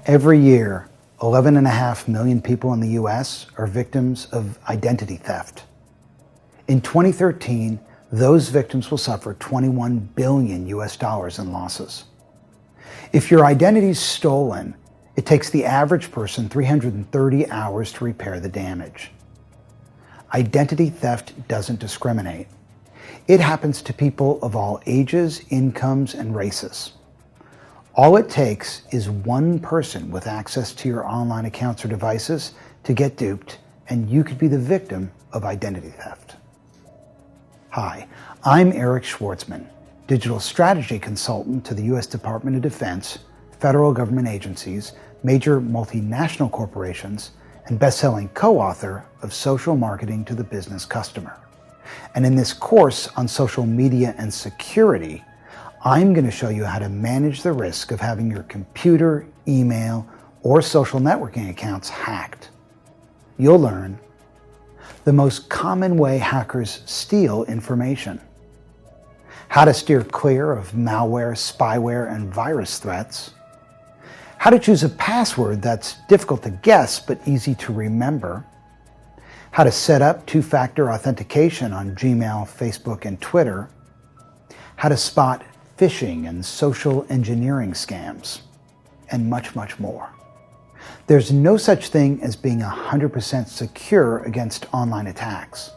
Every year, 11.5 million people in the US are victims of identity theft. In 2013, those victims will suffer $21 billion in losses. If your identity is stolen, it takes the average person 330 hours to repair the damage. Identity theft doesn't discriminate. It happens to people of all ages, incomes, and races. All it takes is one person with access to your online accounts or devices to get duped, and you could be the victim of identity theft. Hi, I'm Eric Schwartzman, digital strategy consultant to the U.S. Department of Defense, federal government agencies, major multinational corporations, and best-selling co-author of Social Marketing to the Business Customer. And in this course on social media and security, I'm going to show you how to manage the risk of having your computer, email, or social networking accounts hacked. You'll learn the most common way hackers steal information, how to steer clear of malware, spyware, and virus threats, how to choose a password that's difficult to guess but easy to remember, how to set up two-factor authentication on Gmail, Facebook, and Twitter, how to spot phishing and social engineering scams, and much, much more. There's no such thing as being 100% secure against online attacks,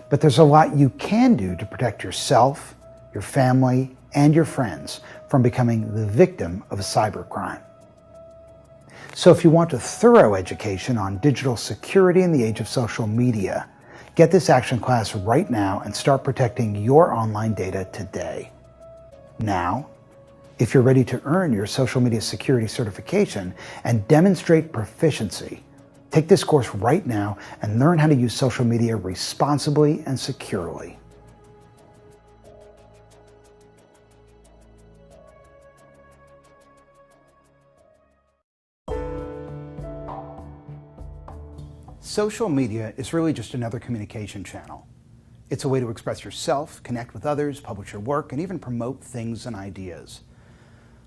but there's a lot you can do to protect yourself, your family, and your friends from becoming the victim of a cybercrime. So if you want a thorough education on digital security in the age of social media, get this action class right now and start protecting your online data today. Now, if you're ready to earn your social media security certification and demonstrate proficiency, take this course right now and learn how to use social media responsibly and securely. Social media is really just another communication channel. It's a way to express yourself, connect with others, publish your work, and even promote things and ideas.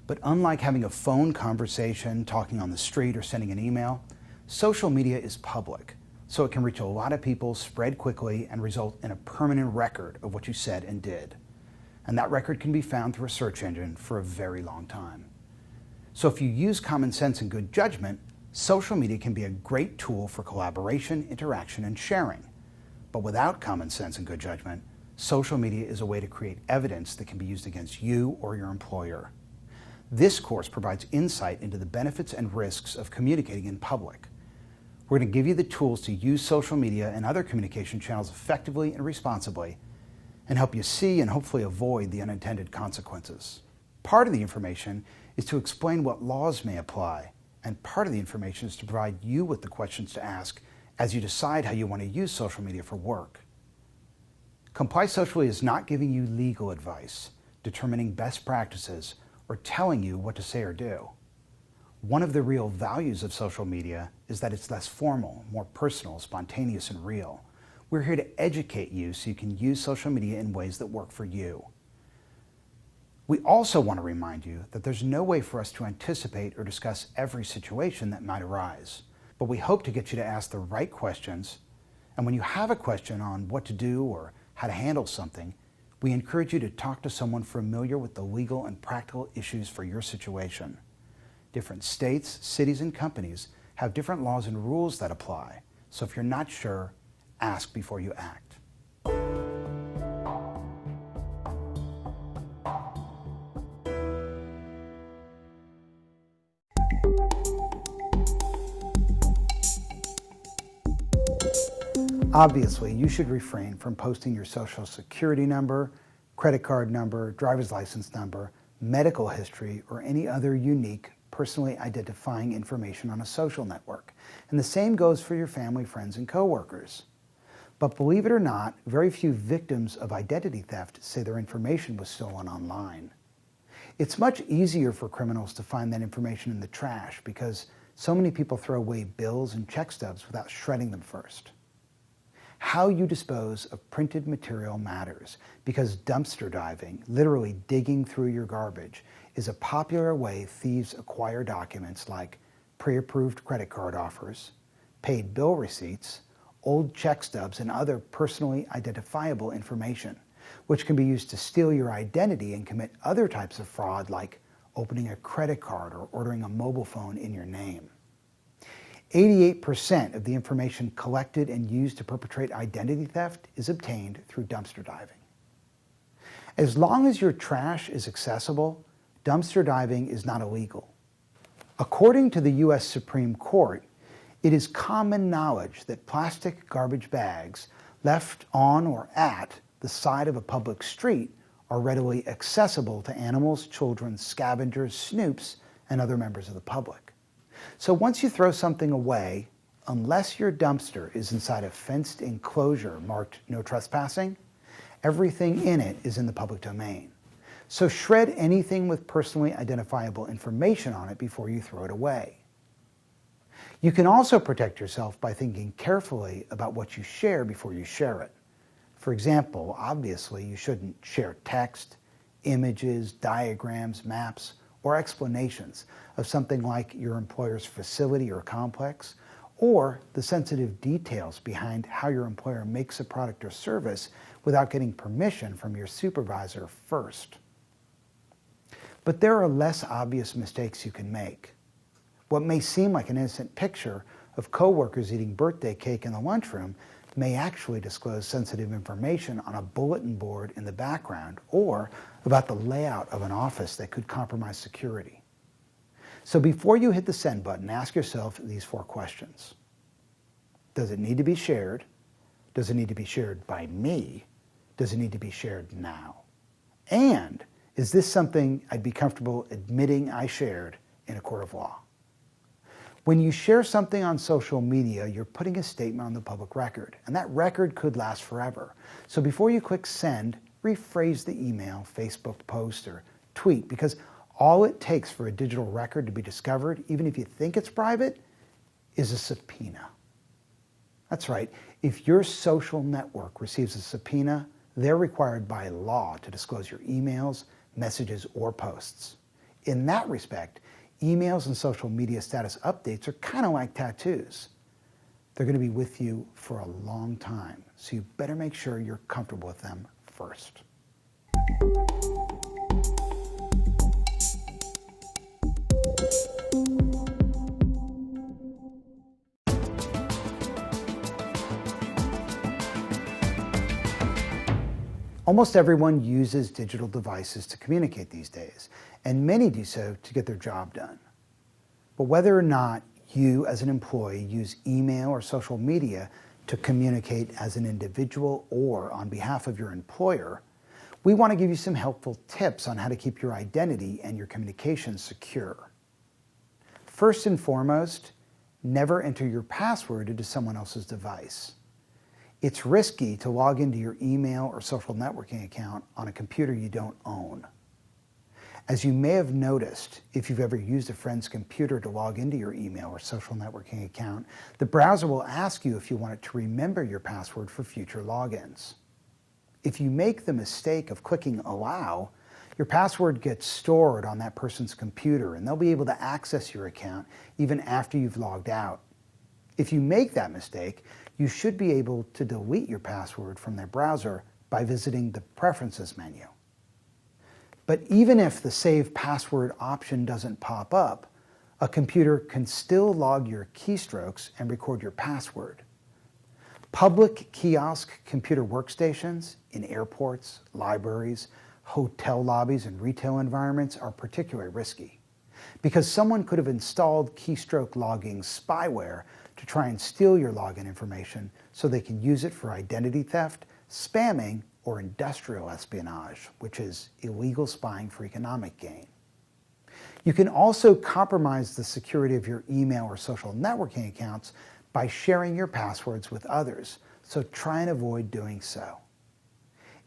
But unlike having a phone conversation, talking on the street, or sending an email, social media is public, so it can reach a lot of people, spread quickly, and result in a permanent record of what you said and did. And that record can be found through a search engine for a very long time. So if you use common sense and good judgment, social media can be a great tool for collaboration, interaction, and sharing. But without common sense and good judgment, social media is a way to create evidence that can be used against you or your employer. This course provides insight into the benefits and risks of communicating in public. We're going to give you the tools to use social media and other communication channels effectively and responsibly, and help you see and hopefully avoid the unintended consequences. Part of the information is to explain what laws may apply, and part of the information is to provide you with the questions to ask as you decide how you want to use social media for work. Comply Socially is not giving you legal advice, determining best practices, or telling you what to say or do. One of the real values of social media is that it's less formal, more personal, spontaneous, and real. We're here to educate you so you can use social media in ways that work for you. We also want to remind you that there's no way for us to anticipate or discuss every situation that might arise. But we hope to get you to ask the right questions, and when you have a question on what to do or how to handle something, we encourage you to talk to someone familiar with the legal and practical issues for your situation. Different states, cities, and companies have different laws and rules that apply, so if you're not sure, ask before you act. Obviously, you should refrain from posting your social security number, credit card number, driver's license number, medical history, or any other unique, personally identifying information on a social network. And the same goes for your family, friends, and coworkers. But believe it or not, very few victims of identity theft say their information was stolen online. It's much easier for criminals to find that information in the trash because so many people throw away bills and check stubs without shredding them first. How you dispose of printed material matters because dumpster diving, literally digging through your garbage, is a popular way thieves acquire documents like pre-approved credit card offers, paid bill receipts, old check stubs, and other personally identifiable information, which can be used to steal your identity and commit other types of fraud like opening a credit card or ordering a mobile phone in your name. 88% of the information collected and used to perpetrate identity theft is obtained through dumpster diving. As long as your trash is accessible, dumpster diving is not illegal. According to the U.S. Supreme Court, it is common knowledge that plastic garbage bags left on or at the side of a public street are readily accessible to animals, children, scavengers, snoops, and other members of the public. So once you throw something away, unless your dumpster is inside a fenced enclosure marked no trespassing, everything in it is in the public domain. So shred anything with personally identifiable information on it before you throw it away. You can also protect yourself by thinking carefully about what you share before you share it. For example, obviously you shouldn't share text, images, diagrams, maps, or explanations of something like your employer's facility or complex, or the sensitive details behind how your employer makes a product or service without getting permission from your supervisor first. But there are less obvious mistakes you can make. What may seem like an innocent picture of coworkers eating birthday cake in the lunchroom may actually disclose sensitive information on a bulletin board in the background or about the layout of an office that could compromise security. So before you hit the send button, ask yourself these 4 questions. Does it need to be shared? Does it need to be shared by me? Does it need to be shared now? And is this something I'd be comfortable admitting I shared in a court of law? When you share something on social media, you're putting a statement on the public record, and that record could last forever. So before you click send, rephrase the email, Facebook post, or tweet, because all it takes for a digital record to be discovered, even if you think it's private, is a subpoena. That's right. If your social network receives a subpoena, they're required by law to disclose your emails, messages, or posts. In that respect, emails and social media status updates are kind of like tattoos. They're going to be with you for a long time, so you better make sure you're comfortable with them first. Almost everyone uses digital devices to communicate these days, and many do so to get their job done. But whether or not you as an employee use email or social media to communicate as an individual or on behalf of your employer, we want to give you some helpful tips on how to keep your identity and your communications secure. First and foremost, never enter your password into someone else's device. It's risky to log into your email or social networking account on a computer you don't own. As you may have noticed, if you've ever used a friend's computer to log into your email or social networking account, the browser will ask you if you want it to remember your password for future logins. If you make the mistake of clicking allow, your password gets stored on that person's computer and they'll be able to access your account even after you've logged out. If you make that mistake, you should be able to delete your password from their browser by visiting the Preferences menu. But even if the Save Password option doesn't pop up, a computer can still log your keystrokes and record your password. Public kiosk computer workstations in airports, libraries, hotel lobbies, and retail environments are particularly risky because someone could have installed keystroke logging spyware to try and steal your login information so they can use it for identity theft, spamming, or industrial espionage, which is illegal spying for economic gain. You can also compromise the security of your email or social networking accounts by sharing your passwords with others, so try and avoid doing so.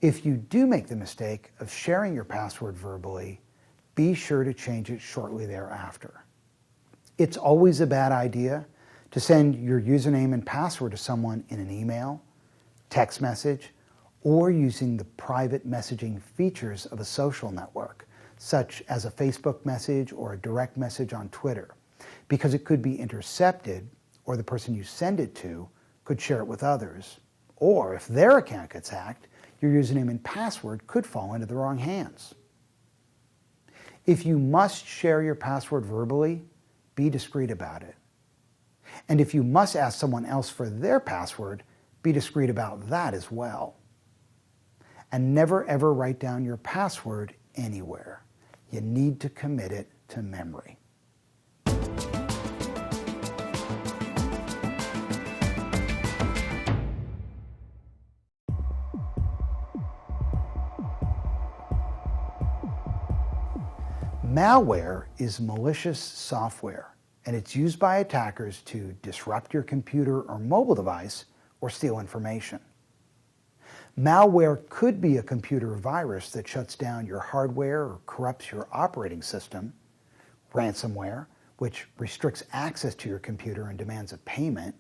If you do make the mistake of sharing your password verbally, be sure to change it shortly thereafter. It's always a bad idea to send your username and password to someone in an email, text message, or using the private messaging features of a social network, such as a Facebook message or a direct message on Twitter. because it could be intercepted, or the person you send it to could share it with others. Or if their account gets hacked, your username and password could fall into the wrong hands. If you must share your password verbally, be discreet about it. And if you must ask someone else for their password, be discreet about that as well. And never ever write down your password anywhere. You need to commit it to memory. Malware is malicious software, and it's used by attackers to disrupt your computer or mobile device or steal information. Malware could be a computer virus that shuts down your hardware or corrupts your operating system, ransomware, which restricts access to your computer and demands a payment,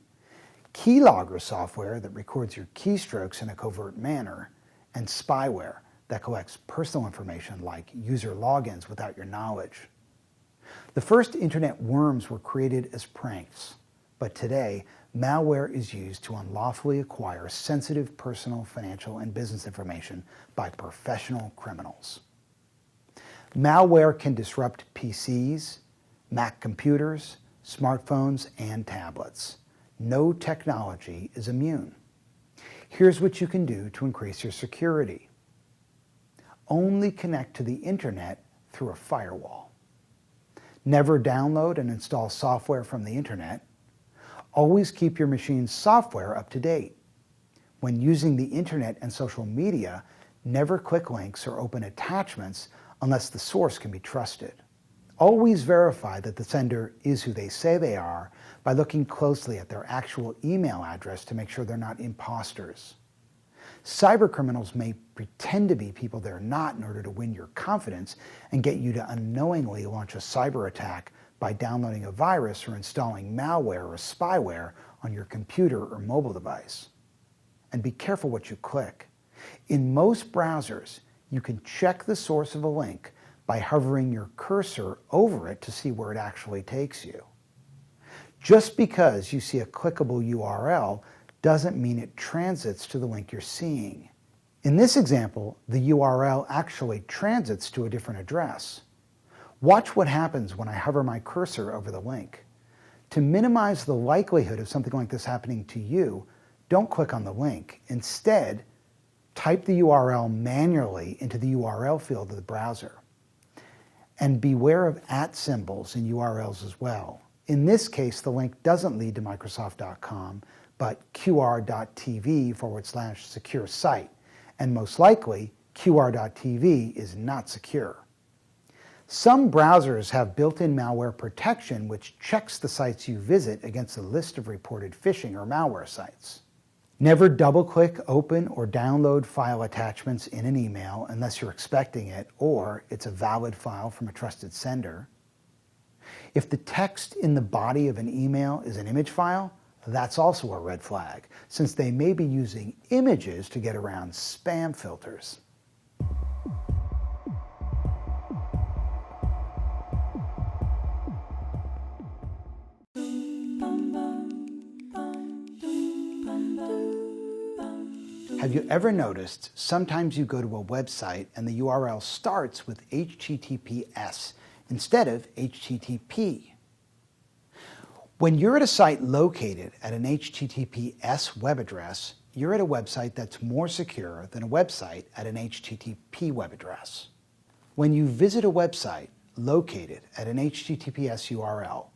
keylogger software that records your keystrokes in a covert manner, and spyware that collects personal information like user logins without your knowledge. The first internet worms were created as pranks, but today, malware is used to unlawfully acquire sensitive personal, financial, and business information by professional criminals. Malware can disrupt PCs, Mac computers, smartphones, and tablets. No technology is immune. Here's what you can do to increase your security. Only connect to the internet through a firewall. Never download and install software from the internet. Always keep your machine's software up to date. When using the internet and social media, never click links or open attachments unless the source can be trusted. Always verify that the sender is who they say they are by looking closely at their actual email address to make sure they're not imposters. Cybercriminals may pretend to be people they're not in order to win your confidence and get you to unknowingly launch a cyber attack by downloading a virus or installing malware or spyware on your computer or mobile device. And be careful what you click. In most browsers, you can check the source of a link by hovering your cursor over it to see where it actually takes you. Just because you see a clickable URL doesn't mean it transits to the link you're seeing. In this example, the URL actually transits to a different address. Watch what happens when I hover my cursor over the link. To minimize the likelihood of something like this happening to you, don't click on the link. Instead, type the URL manually into the URL field of the browser. And beware of @ symbols in URLs as well. In this case, the link doesn't lead to Microsoft.com, but qr.tv/secure site. And most likely, qr.tv is not secure. Some browsers have built-in malware protection which checks the sites you visit against a list of reported phishing or malware sites. Never double-click, open, or download file attachments in an email unless you're expecting it or it's a valid file from a trusted sender. If the text in the body of an email is an image file, that's also a red flag, since they may be using images to get around spam filters. Have you ever noticed sometimes you go to a website and the URL starts with HTTPS instead of HTTP? When you're at a site located at an HTTPS web address, you're at a website that's more secure than a website at an HTTP web address. When you visit a website located at an HTTPS URL,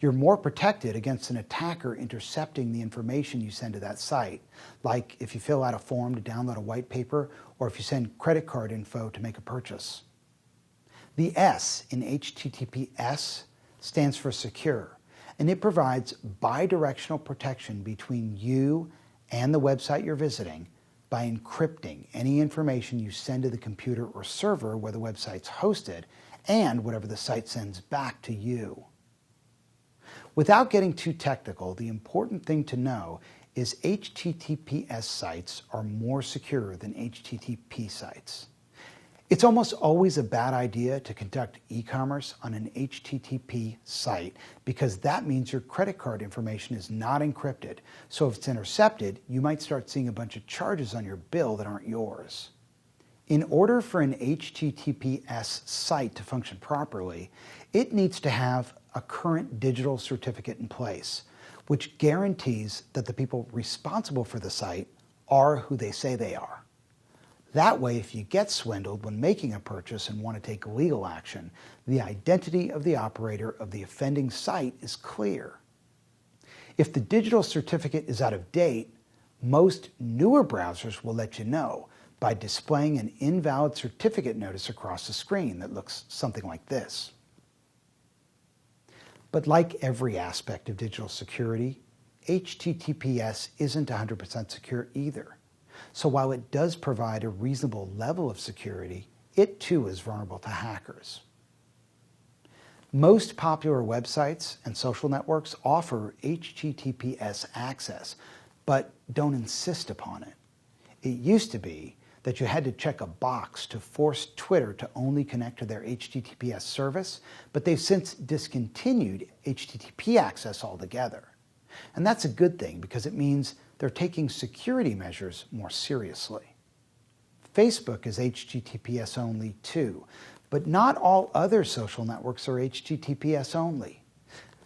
you're more protected against an attacker intercepting the information you send to that site, like if you fill out a form to download a white paper or if you send credit card info to make a purchase. The S in HTTPS stands for secure, and it provides bidirectional protection between you and the website you're visiting by encrypting any information you send to the computer or server where the website's hosted and whatever the site sends back to you. Without getting too technical, the important thing to know is HTTPS sites are more secure than HTTP sites. It's almost always a bad idea to conduct e-commerce on an HTTP site because that means your credit card information is not encrypted. So if it's intercepted, you might start seeing a bunch of charges on your bill that aren't yours. In order for an HTTPS site to function properly, it needs to have a current digital certificate in place, which guarantees that the people responsible for the site are who they say they are. That way, if you get swindled when making a purchase and want to take legal action, the identity of the operator of the offending site is clear. If the digital certificate is out of date, most newer browsers will let you know by displaying an invalid certificate notice across the screen that looks something like this. But like every aspect of digital security, HTTPS isn't 100% secure either. So while it does provide a reasonable level of security, it too is vulnerable to hackers. Most popular websites and social networks offer HTTPS access, but don't insist upon it. It used to be that you had to check a box to force Twitter to only connect to their HTTPS service, but they've since discontinued HTTP access altogether. And that's a good thing because it means they're taking security measures more seriously. Facebook is HTTPS only too, but not all other social networks are HTTPS only.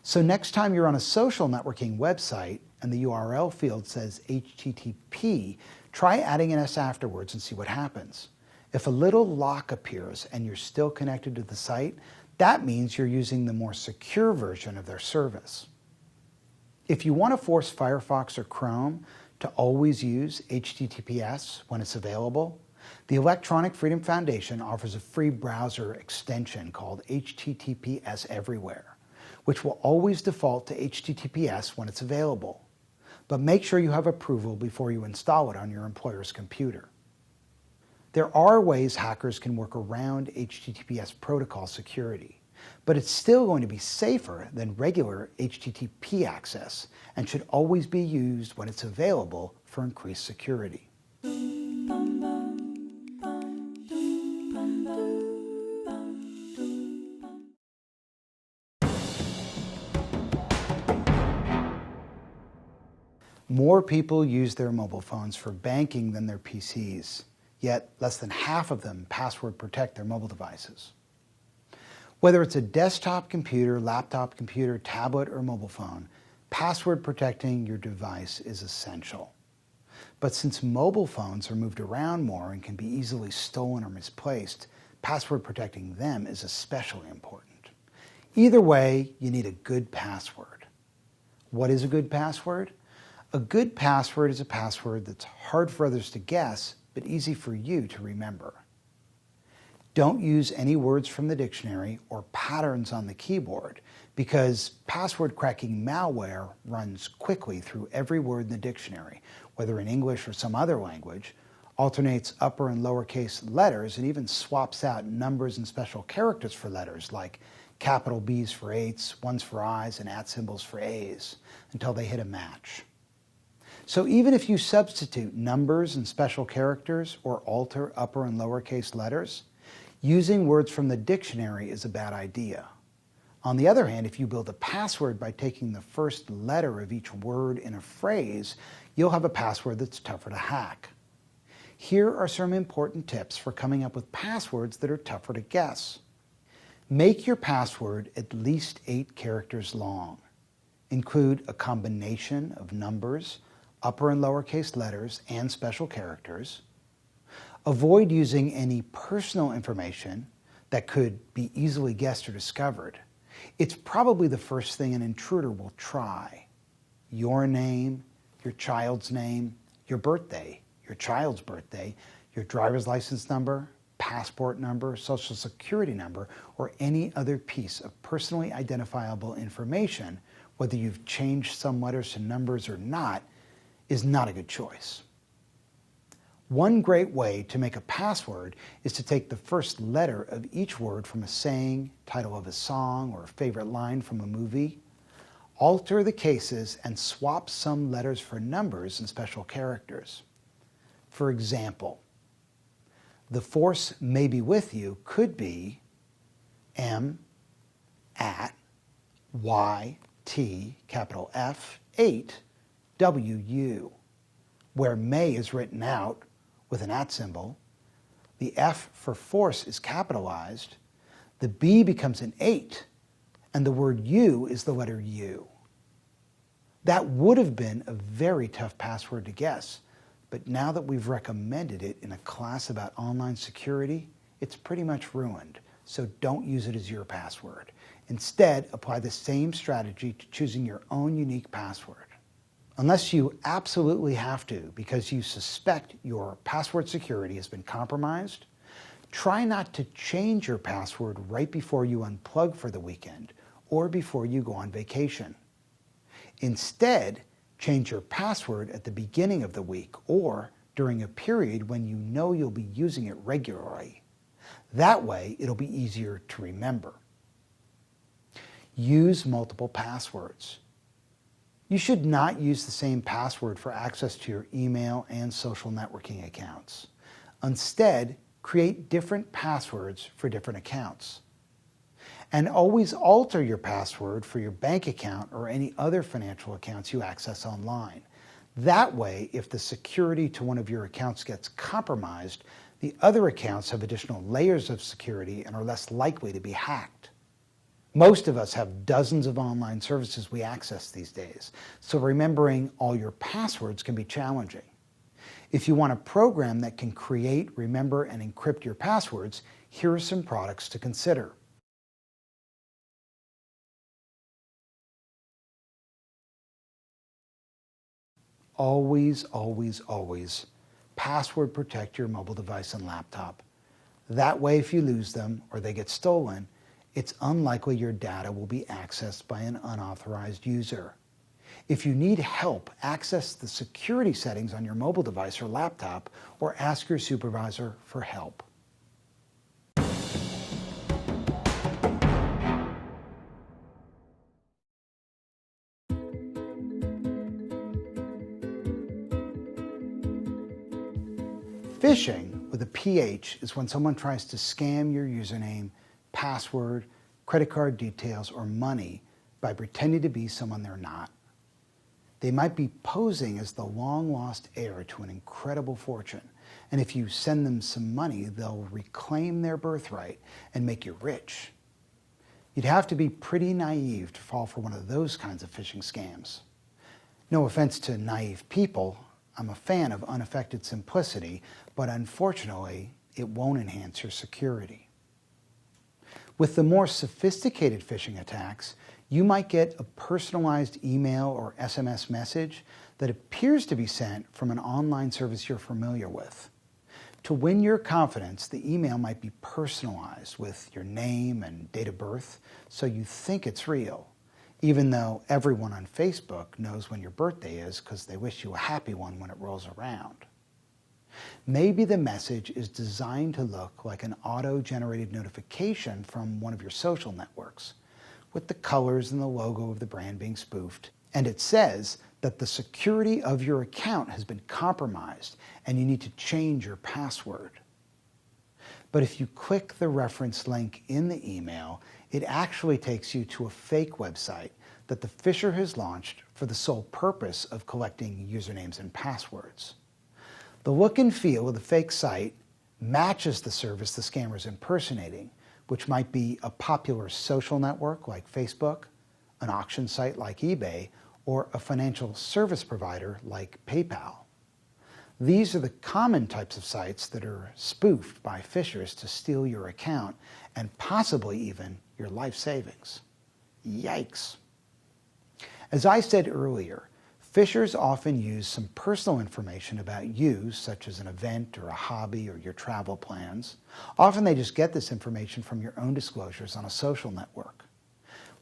So next time you're on a social networking website and the URL field says HTTP, try adding an S afterwards and see what happens. If a little lock appears and you're still connected to the site, that means you're using the more secure version of their service. If you want to force Firefox or Chrome to always use HTTPS when it's available, the Electronic Freedom Foundation offers a free browser extension called HTTPS Everywhere, which will always default to HTTPS when it's available. But make sure you have approval before you install it on your employer's computer. There are ways hackers can work around HTTPS protocol security, but it's still going to be safer than regular HTTP access and should always be used when it's available for increased security. More people use their mobile phones for banking than their PCs, yet less than half of them password protect their mobile devices. Whether it's a desktop computer, laptop computer, tablet, or mobile phone, password protecting your device is essential. But since mobile phones are moved around more and can be easily stolen or misplaced, password protecting them is especially important. Either way, you need a good password. What is a good password? A good password is a password that's hard for others to guess, but easy for you to remember. Don't use any words from the dictionary or patterns on the keyboard because password cracking malware runs quickly through every word in the dictionary, whether in English or some other language, alternates upper and lowercase letters, and even swaps out numbers and special characters for letters like capital B's for 8s, 1s for I's, and @ symbols for A's until they hit a match. So even if you substitute numbers and special characters or alter upper and lowercase letters, using words from the dictionary is a bad idea. On the other hand, if you build a password by taking the first letter of each word in a phrase, you'll have a password that's tougher to hack. Here are some important tips for coming up with passwords that are tougher to guess. Make your password at least 8 characters long. Include a combination of numbers, upper and lowercase letters, and special characters. Avoid using any personal information that could be easily guessed or discovered. It's probably the first thing an intruder will try. Your name, your child's name, your birthday, your child's birthday, your driver's license number, passport number, social security number, or any other piece of personally identifiable information, whether you've changed some letters to numbers or not, is not a good choice. One great way to make a password is to take the first letter of each word from a saying, title of a song, or a favorite line from a movie, alter the cases, and swap some letters for numbers and special characters. For example, The force may be with you could be M at Y T capital F 8 W U, where may is written out with an at symbol, the F for force is capitalized, the B becomes an 8, and the word U is the letter U. That would have been a very tough password to guess, but now that we've recommended it in a class about online security, it's pretty much ruined, so don't use it as your password. Instead, apply the same strategy to choosing your own unique password. Unless you absolutely have to because you suspect your password security has been compromised, try not to change your password right before you unplug for the weekend or before you go on vacation. Instead, change your password at the beginning of the week or during a period when you know you'll be using it regularly. That way, it'll be easier to remember. Use multiple passwords. You should not use the same password for access to your email and social networking accounts. Instead, create different passwords for different accounts. And always alter your password for your bank account or any other financial accounts you access online. That way, if the security to one of your accounts gets compromised, the other accounts have additional layers of security and are less likely to be hacked. Most of us have dozens of online services we access these days, so remembering all your passwords can be challenging. If you want a program that can create, remember, and encrypt your passwords, here are some products to consider. Always, always, always password protect your mobile device and laptop. That way, if you lose them or they get stolen, it's unlikely your data will be accessed by an unauthorized user. If you need help, access the security settings on your mobile device or laptop, or ask your supervisor for help. Phishing with a PH is when someone tries to scam your username, password, credit card details, or money by pretending to be someone they're not. They might be posing as the long-lost heir to an incredible fortune, and if you send them some money, they'll reclaim their birthright and make you rich. You'd have to be pretty naive to fall for one of those kinds of phishing scams. No offense to naive people, I'm a fan of unaffected simplicity, but unfortunately, it won't enhance your security. With the more sophisticated phishing attacks, you might get a personalized email or SMS message that appears to be sent from an online service you're familiar with. To win your confidence, the email might be personalized with your name and date of birth, so you think it's real, even though everyone on Facebook knows when your birthday is because they wish you a happy one when it rolls around. Maybe the message is designed to look like an auto-generated notification from one of your social networks, with the colors and the logo of the brand being spoofed, and it says that the security of your account has been compromised and you need to change your password. But if you click the reference link in the email, it actually takes you to a fake website that the phisher has launched for the sole purpose of collecting usernames and passwords. The look and feel of the fake site matches the service the scammer is impersonating, which might be a popular social network like Facebook, an auction site like eBay, or a financial service provider like PayPal. These are the common types of sites that are spoofed by phishers to steal your account and possibly even your life savings. Yikes. As I said earlier, phishers often use some personal information about you, such as an event or a hobby or your travel plans. Often they just get this information from your own disclosures on a social network.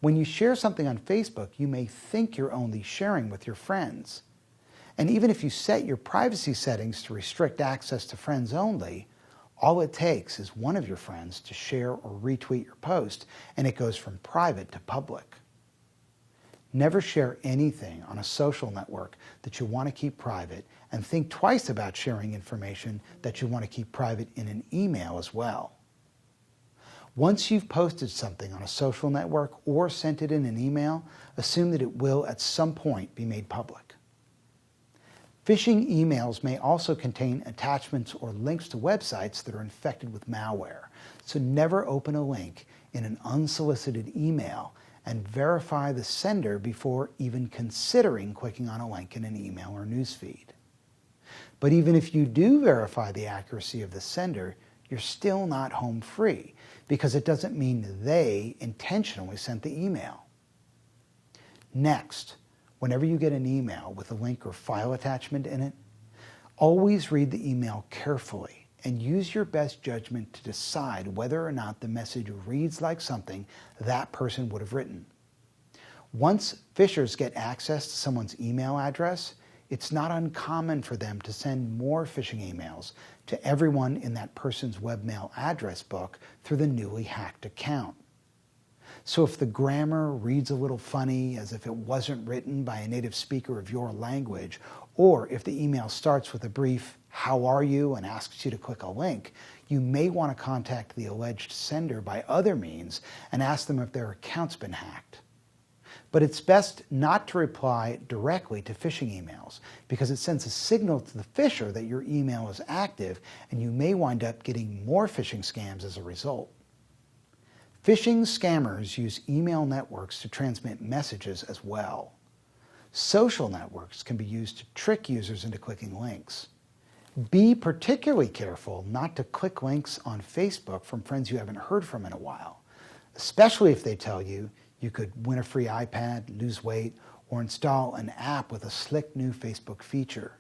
When you share something on Facebook, you may think you're only sharing with your friends. And even if you set your privacy settings to restrict access to friends only, all it takes is one of your friends to share or retweet your post, and it goes from private to public. Never share anything on a social network that you want to keep private, and think twice about sharing information that you want to keep private in an email as well. Once you've posted something on a social network or sent it in an email, assume that it will at some point be made public. Phishing emails may also contain attachments or links to websites that are infected with malware, so never open a link in an unsolicited email, and verify the sender before even considering clicking on a link in an email or newsfeed. But even if you do verify the accuracy of the sender, you're still not home free, because it doesn't mean they intentionally sent the email. Next, whenever you get an email with a link or file attachment in it, always read the email carefully and use your best judgment to decide whether or not the message reads like something that person would have written. Once phishers get access to someone's email address, it's not uncommon for them to send more phishing emails to everyone in that person's webmail address book through the newly hacked account. So if the grammar reads a little funny, as if it wasn't written by a native speaker of your language, or if the email starts with a brief "How are you?" and asks you to click a link, you may want to contact the alleged sender by other means and ask them if their account's been hacked. But it's best not to reply directly to phishing emails, because it sends a signal to the phisher that your email is active, and you may wind up getting more phishing scams as a result. Phishing scammers use email networks to transmit messages as well. Social networks can be used to trick users into clicking links. Be particularly careful not to click links on Facebook from friends you haven't heard from in a while, especially if they tell you you could win a free iPad, lose weight, or install an app with a slick new Facebook feature.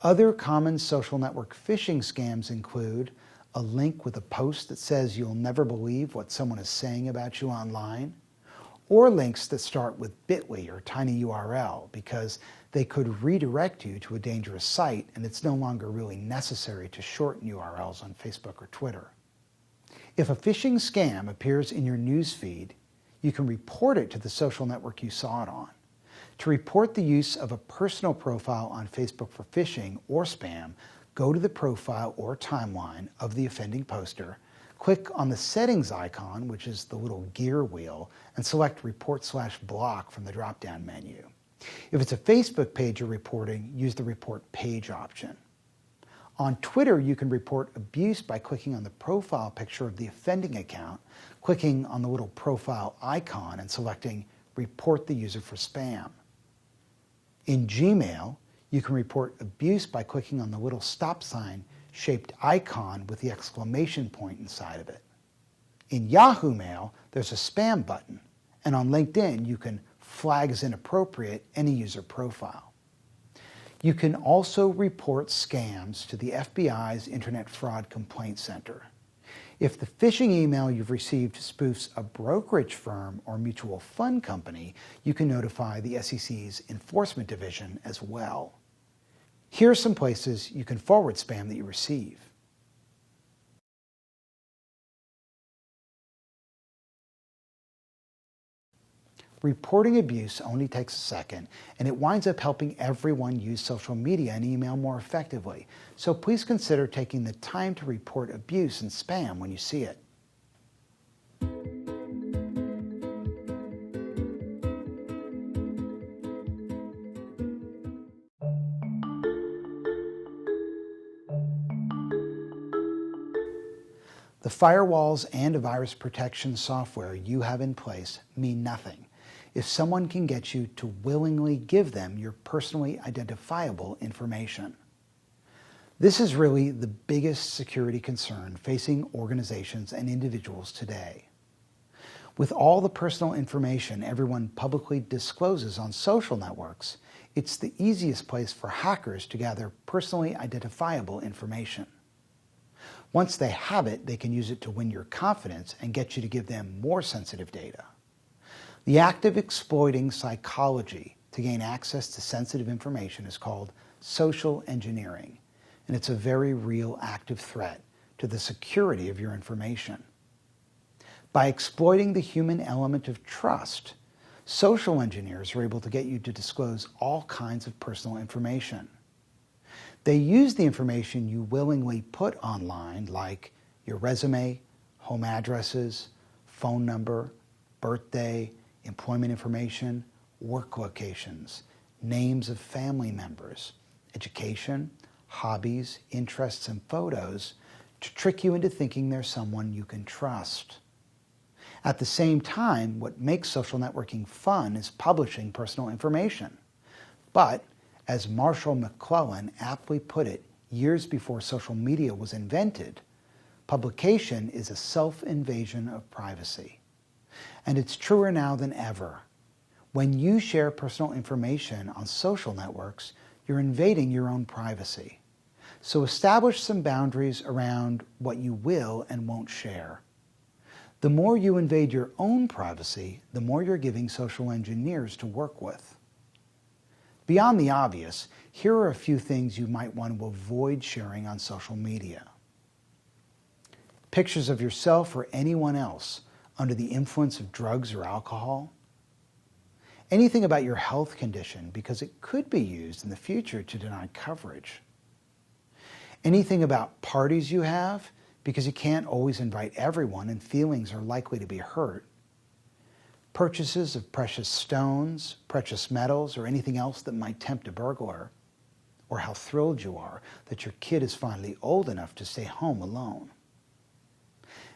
Other common social network phishing scams include a link with a post that says you'll never believe what someone is saying about you online, or links that start with bit.ly or tinyURL, because they could redirect you to a dangerous site, and it's no longer really necessary to shorten URLs on Facebook or Twitter. If a phishing scam appears in your newsfeed, you can report it to the social network you saw it on. To report the use of a personal profile on Facebook for phishing or spam, go to the profile or timeline of the offending poster, click on the settings icon, which is the little gear wheel, and select Report/Block from the drop-down menu. If it's a Facebook page you're reporting, use the Report Page option. On Twitter, you can report abuse by clicking on the profile picture of the offending account, clicking on the little profile icon, and selecting Report the user for spam. In Gmail, you can report abuse by clicking on the little stop sign shaped icon with the exclamation point inside of it. In Yahoo Mail, there's a spam button, and on LinkedIn, you can flag as inappropriate any user profile. You can also report scams to the FBI's Internet Fraud Complaint Center. If the phishing email you've received spoofs a brokerage firm or mutual fund company, you can notify the SEC's Enforcement Division as well. Here are some places you can forward spam that you receive. Reporting abuse only takes a second, and it winds up helping everyone use social media and email more effectively. So please consider taking the time to report abuse and spam when you see it. The firewalls and virus protection software you have in place mean nothing if someone can get you to willingly give them your personally identifiable information. This is really the biggest security concern facing organizations and individuals today. With all the personal information everyone publicly discloses on social networks, it's the easiest place for hackers to gather personally identifiable information. Once they have it, they can use it to win your confidence and get you to give them more sensitive data. The act of exploiting psychology to gain access to sensitive information is called social engineering, and it's a very real active threat to the security of your information. By exploiting the human element of trust, Social engineers are able to get you to disclose all kinds of personal information. They use the information you willingly put online, like your resume, home addresses, phone number, birthday, employment information, work locations, names of family members, education, hobbies, interests, and photos to trick you into thinking they're someone you can trust. At the same time, what makes social networking fun is publishing personal information. But, as Marshall McLuhan aptly put it years before social media was invented, publication is a self-invasion of privacy. And it's truer now than ever. When you share personal information on social networks, you're invading your own privacy. So establish some boundaries around what you will and won't share. The more you invade your own privacy, the more you're giving social engineers to work with. Beyond the obvious, here are a few things you might want to avoid sharing on social media. Pictures of yourself or anyone else under the influence of drugs or alcohol. Anything about your health condition because it could be used in the future to deny coverage. Anything about parties you have because you can't always invite everyone and feelings are likely to be hurt. Purchases of precious stones, precious metals, or anything else that might tempt a burglar. Or how thrilled you are that your kid is finally old enough to stay home alone.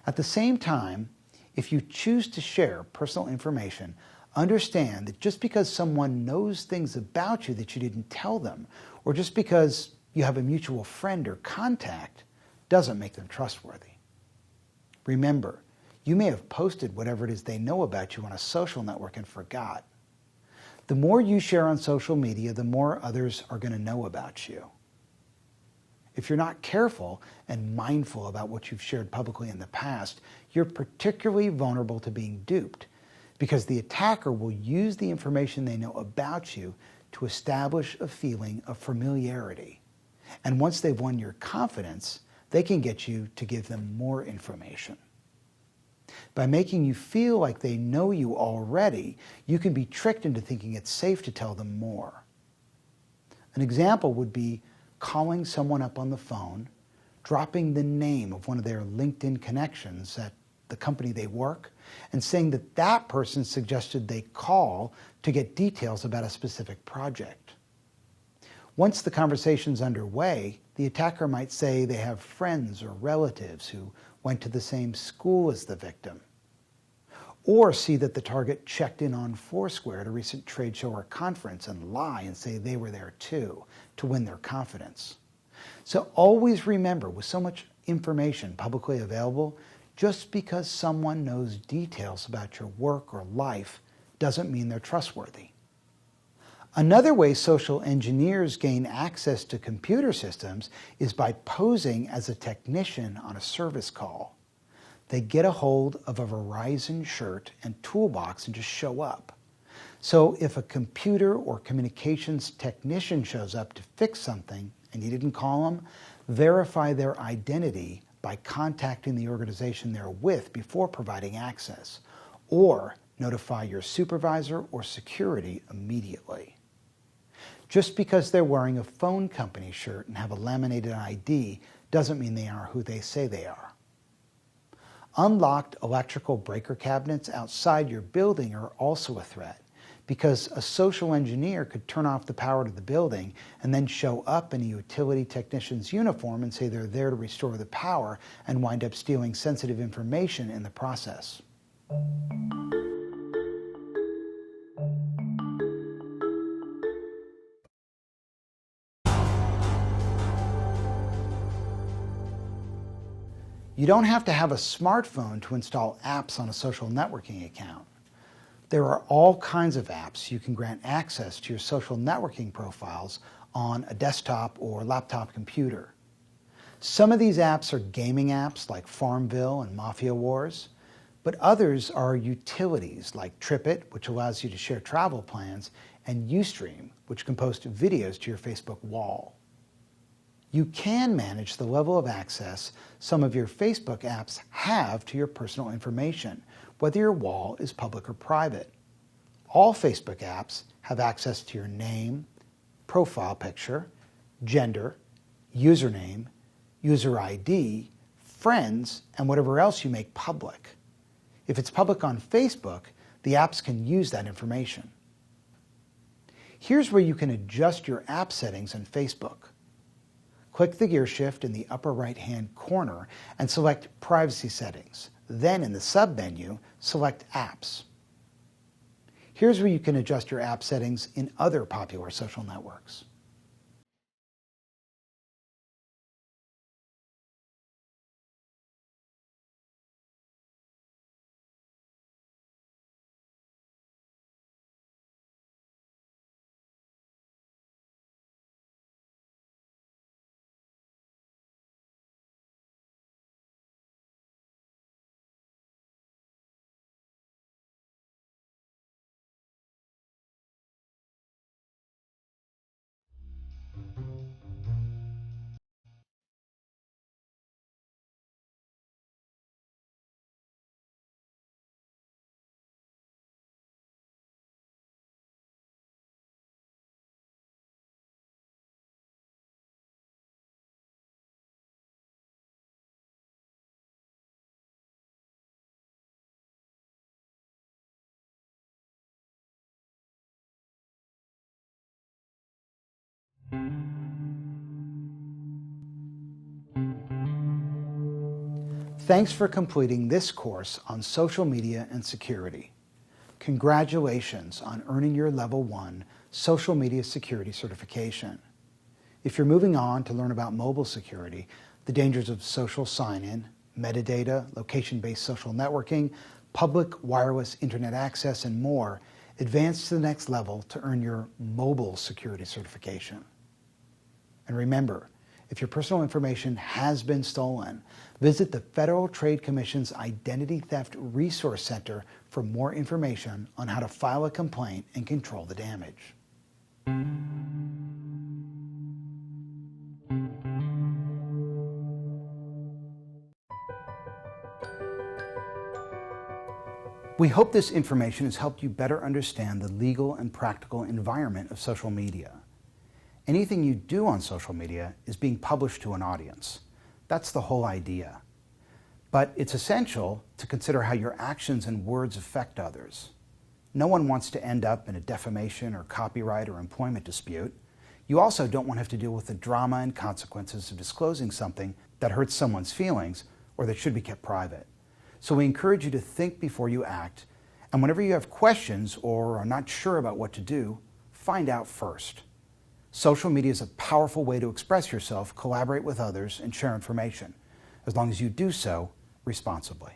At the same time, if you choose to share personal information, understand that just because someone knows things about you that you didn't tell them, or just because you have a mutual friend or contact, doesn't make them trustworthy. Remember, you may have posted whatever it is they know about you on a social network and forgot. The more you share on social media, the more others are going to know about you. If you're not careful and mindful about what you've shared publicly in the past, you're particularly vulnerable to being duped because the attacker will use the information they know about you to establish a feeling of familiarity. And once they've won your confidence, they can get you to give them more information. By making you feel like they know you already, you can be tricked into thinking it's safe to tell them more. An example would be calling someone up on the phone, dropping the name of one of their LinkedIn connections at the company they work, and saying that that person suggested they call to get details about a specific project. Once the conversation's underway, the attacker might say they have friends or relatives who went to the same school as the victim, or see that the target checked in on Foursquare at a recent trade show or conference and lie and say they were there too, to win their confidence. So always remember, with so much information publicly available, just because someone knows details about your work or life doesn't mean they're trustworthy. Another way social engineers gain access to computer systems is by posing as a technician on a service call. They get a hold of a Verizon shirt and toolbox and just show up. So if a computer or communications technician shows up to fix something and you didn't call them, verify their identity by contacting the organization they're with before providing access, or notify your supervisor or security immediately. Just because they're wearing a phone company shirt and have a laminated ID doesn't mean they are who they say they are. Unlocked electrical breaker cabinets outside your building are also a threat because a social engineer could turn off the power to the building and then show up in a utility technician's uniform and say they're there to restore the power and wind up stealing sensitive information in the process. You don't have to have a smartphone to install apps on a social networking account. There are all kinds of apps you can grant access to your social networking profiles on a desktop or laptop computer. Some of these apps are gaming apps like Farmville and Mafia Wars, but others are utilities like TripIt, which allows you to share travel plans, and Ustream, which can post videos to your Facebook wall. You can manage the level of access some of your Facebook apps have to your personal information, whether your wall is public or private. All Facebook apps have access to your name, profile picture, gender, username, user ID, friends, and whatever else you make public. If it's public on Facebook, the apps can use that information. Here's where you can adjust your app settings on Facebook. Click the gear shift in the upper right-hand corner and select Privacy Settings. Then in the sub-menu, select Apps. Here's where you can adjust your app settings in other popular social networks. Thanks for completing this course on social media and security. Congratulations on earning your Level 1 Social Media Security certification. If you're moving on to learn about mobile security, the dangers of social sign-in, metadata, location-based social networking, public wireless internet access, and more, advance to the next level to earn your mobile security certification. And remember, if your personal information has been stolen, visit the Federal Trade Commission's Identity Theft Resource Center for more information on how to file a complaint and control the damage. We hope this information has helped you better understand the legal and practical environment of social media. Anything you do on social media is being published to an audience. That's the whole idea. But it's essential to consider how your actions and words affect others. No one wants to end up in a defamation or copyright or employment dispute. You also don't want to have to deal with the drama and consequences of disclosing something that hurts someone's feelings or that should be kept private. So we encourage you to think before you act, and whenever you have questions or are not sure about what to do, find out first. Social media is a powerful way to express yourself, collaborate with others, and share information, as long as you do so responsibly.